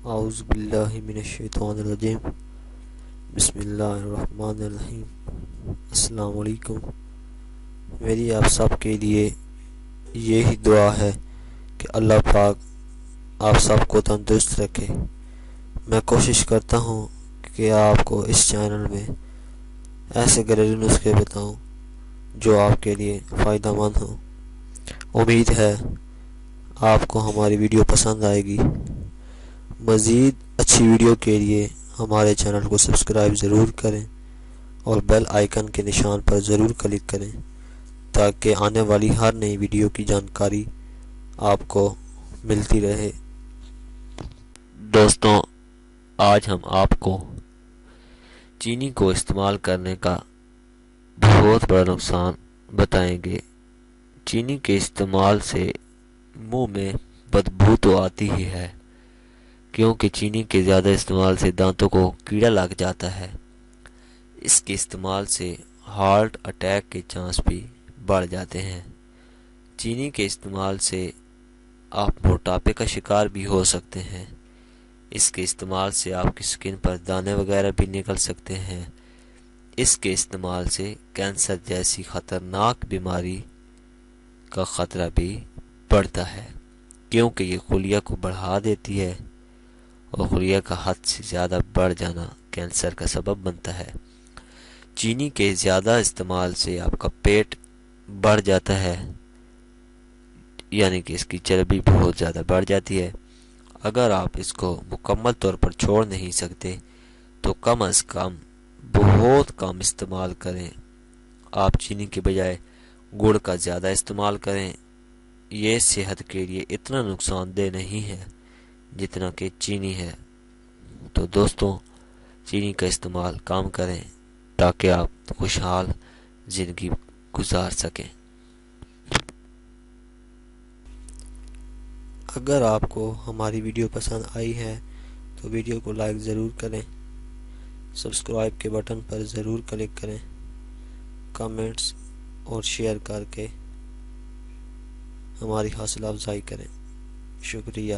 اعوذ باللہ من الشیطان الرجیم بسم اللہ الرحمن الرحیم۔ السلام علیکم۔ میری آپ سب کے لیے یہی دعا ہے کہ اللہ پاک آپ سب کو تندرست رکھے۔ میں کوشش کرتا ہوں کہ آپ کو اس چینل میں ایسے گھریلو نسخے بتاؤں جو آپ کے لیے فائدہ مند ہوں۔ امید ہے آپ کو ہماری ویڈیو پسند آئے گی۔ مزید اچھی ویڈیو کے لیے ہمارے چینل کو سبسکرائب ضرور کریں اور بیل آئیکن کے نشان پر ضرور کلک کریں تاکہ آنے والی ہر نئی ویڈیو کی جانکاری آپ کو ملتی رہے۔ دوستوں، آج ہم آپ کو چینی کو استعمال کرنے کا بہت بڑا نقصان بتائیں گے۔ چینی کے استعمال سے منہ میں بدبو تو آتی ہی ہے، کیونکہ چینی کے زیادہ استعمال سے دانتوں کو کیڑا لگ جاتا ہے۔ اس کے استعمال سے ہارٹ اٹیک کے چانس بھی بڑھ جاتے ہیں۔ چینی کے استعمال سے آپ موٹاپے کا شکار بھی ہو سکتے ہیں۔ اس کے استعمال سے آپ کی سکن پر دانے وغیرہ بھی نکل سکتے ہیں۔ اس کے استعمال سے کینسر جیسی خطرناک بیماری کا خطرہ بھی بڑھتا ہے، کیونکہ یہ خلیہ کو بڑھا دیتی ہے اور خلیہ کا حد سے زیادہ بڑھ جانا کینسر کا سبب بنتا ہے۔ چینی کے زیادہ استعمال سے آپ کا پیٹ بڑھ جاتا ہے، یعنی کہ اس کی چربی بہت زیادہ بڑھ جاتی ہے۔ اگر آپ اس کو مکمل طور پر چھوڑ نہیں سکتے تو کم از کم بہت کم استعمال کریں۔ آپ چینی کے بجائے گڑ کا زیادہ استعمال کریں۔ یہ صحت کے لیے اتنا نقصان دہ نہیں ہے جتنا کہ چینی ہے۔ تو دوستوں، چینی کا استعمال کم کریں تاکہ آپ خوشحال زندگی گزار سکیں۔ اگر آپ کو ہماری ویڈیو پسند آئی ہے تو ویڈیو کو لائک ضرور کریں، سبسکرائب کے بٹن پر ضرور کلک کریں، کمنٹس اور شیئر کر کے ہماری حوصلہ افزائی کریں۔ شکریہ۔